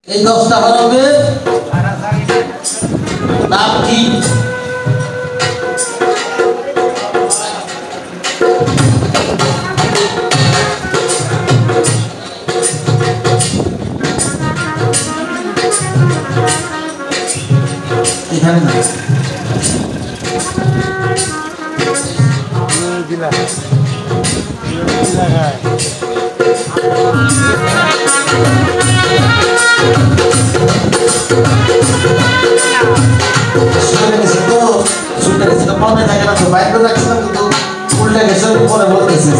এই 10টা হরফের নাম কি? এখানে না মনে থাকে না তো বাইরে রাখছিলাম কিন্তু উল্টে গেছে পরে বলতেছে।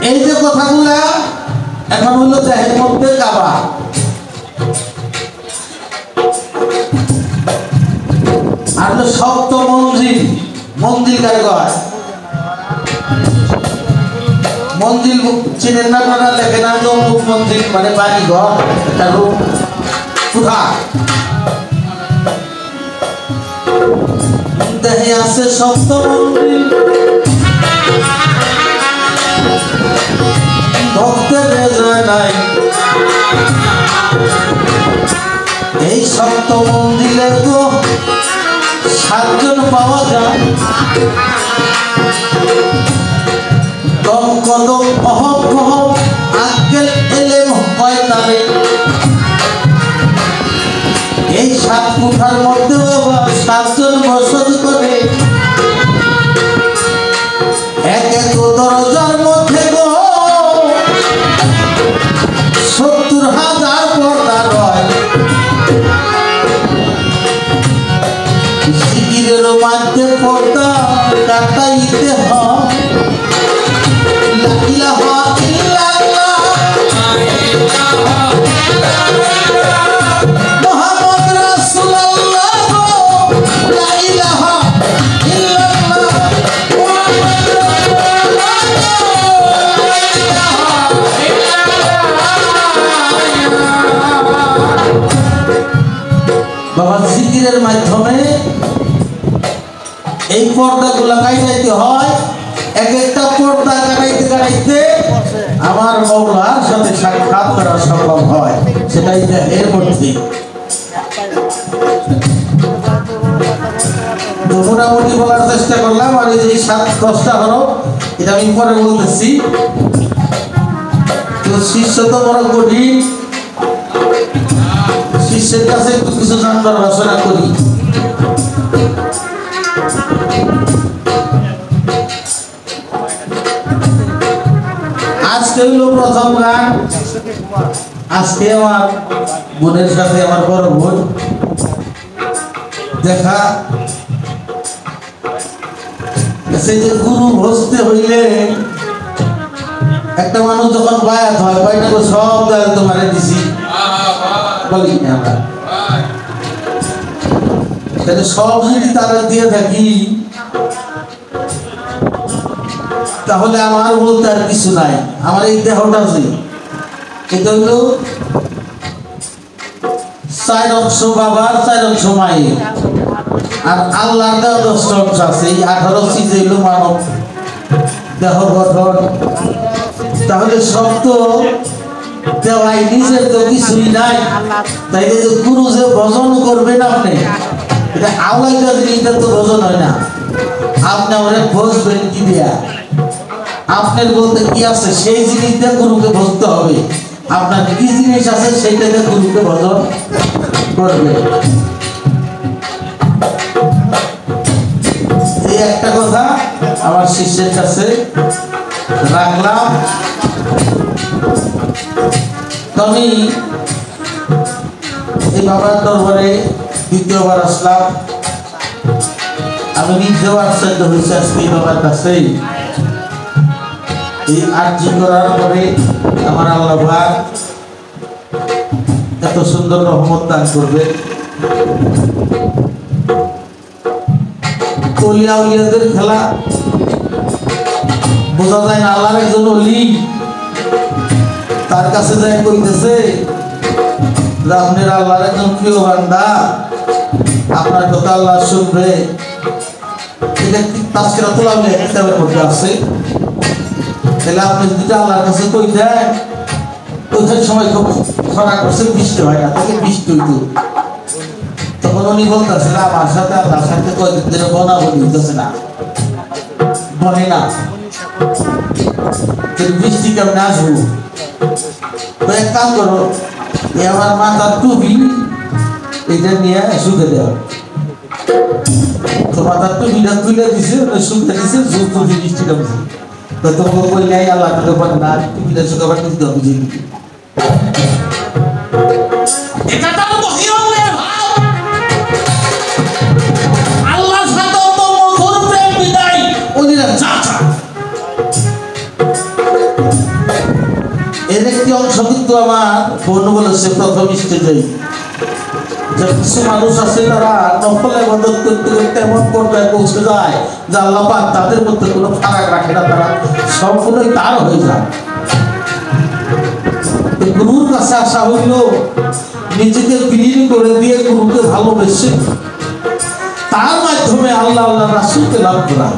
এই যে কথাগুলা এখন হলো দেহের মধ্যে কাবা। আর তো সপ্ত মন্দির, মন্দির কারে কয়? মন্দির চিনেন না আপনারা? লেখে না যে অমুক মন্দির মানে বাড়ি ঘর, একটা রূপ কোথা দেহে আছে সপ্ত মন্দির, ভক্তের যায় নাই। এই সপ্ত মন্দিরে তো 7 জন পাওয়া যায়। দম কদম অহম কহম আক্কেল এলেম হয় তারে। এই 7 কুঠার মধ্যে বাবা 7 জন বসত করে। এক এক দরজার মধ্যে গো 70,000 পর্দা রয়। জিকিরের মধ্যে পর্দা কাটাইতে হয়। লা ইলাহা ইল্লাল্লাহ মুহাম্মদ রাসূলুল্লাহ। লা ইলাহা ইল্লাল্লাহ মুহাম্মদ রাসূলুল্লাহ। বাবা জিকিরের মাধ্যমে এই পর্দাগুলা কাটাইতে হয়। এক একটা পর্দা কাটাইতে কাটাইতে আমার মওলার সাথে সাক্ষাৎ করা সম্ভব হয়। সেটাই এর মধ্যে মোটামুটি বলার চেষ্টা করলাম। আর এই যে 7-10টা হরফ এটা আমি পরে বলতেছি। তো শিষ্য তো বড় কঠিন, শিষ্যের কাছে একটু কিছু জানবার রচনা করি। আজকে হলো প্রথম গান। আজকে আমার বোনের সাথে আমার বড় বোন দেখা। সেই যে গুরু বসতে হইলে একটা মানুষ যখন বায়াত হয়, কয়টা করে সব দেয় তোমারে দিছি বলি আমরা। তাহলে সব যদি তারা দিয়ে থাকি তাহলে আমার বলতে আর কিছু নাই। আমার এই দেহটা আছে, এটা হলো 4 অংশ বাবার, 4 অংশ মায়ের। আর আল্লাহর দেহ 10টা অংশ আছে। এই 18 চিজ হইলো মানব দেহ গঠন। তাহলে সব তো দেওয়াই, নিজের তো কিছুই নাই। তাই যে গুরু যে ভজন করবেন আপনি, এটা আওলাইটা জিনিসটা তো ভজন হয় না। আপনি ওরে বসবেন কি দেয়া? আপনার বলতে কি আছে সেই জিনিসটা গুরুকে বলতে হবে। আপনার কি জিনিস আছে সেইটাতে গুরুকে ভজন করবে। এই একটা কথা আমার শিষ্যের কাছে রাখলাম। আমি এই বাবার দরবারে দ্বিতীয়বার আসলাম। আমি নিজেও আশ্চর্য হয়েছি আজকে এই বাবার কাছে। এই আরজি করার পরে আমার আল্লাহ পাক এত সুন্দর রহমত দান করবে। ওলিয়া উলিয়াদের খেলা বোঝা যায় না। আল্লাহর একজন ওলি তার কাছে যাই কইতেছে আপনার আল্লাহর একজন প্রিয় বান্দা, আপনার কথা আল্লাহ শুনবে। এটা তাসকিরাতুল আউলিয়া কিতাবের মধ্যে আছে। তাহলে আপনি যদি আল্লাহর কাছে কই দেন ওইখানে সময় খুব খরা করছে, বৃষ্টি হয় না, তাকে বৃষ্টি হইত। তখন উনি বলতেছে আমার সাথে আল্লাহর সাথে কয়েকদিন ধরে বনাবনি হইতেছে না, বনে না, বৃষ্টি কেমন আসবো? এক কাম করো, আমার মাথার টুপি এটা নিয়ে শুকে দেওয়া। তো মাথার টুপিটা তুলে দিছে, শুকে দিছে, বৃষ্টি নামছে। তো তোমাকে কই নাই আল্লাহ তোকে বলে না, টুপিটা শুকাবার দিতে হবে। এটা তো বহিরঙ্গের ভাব। আল্লাহর সাথে তো মধুর প্রেম বিদায় ওদিরা চাচা। এর একটি অংশ কিন্তু আমার বোন বলেছে প্রথম স্টেজেই, যে কিছু মানুষ আছে তারা নফল ইবাদত করতে করতে এমন পর্যায়ে পৌঁছে যায় যে আল্লাহ পাক তাদের মধ্যে কোনো ফারাক রাখে না, তারা সম্পূর্ণই তার হয়ে যায়। গুরুর কাছে আসা হইল নিজেকে বিলীন করে দিয়ে গুরুকে ভালোবেসে তার মাধ্যমে আল্লাহ আল্লাহ রাসূলকে লাভ করা।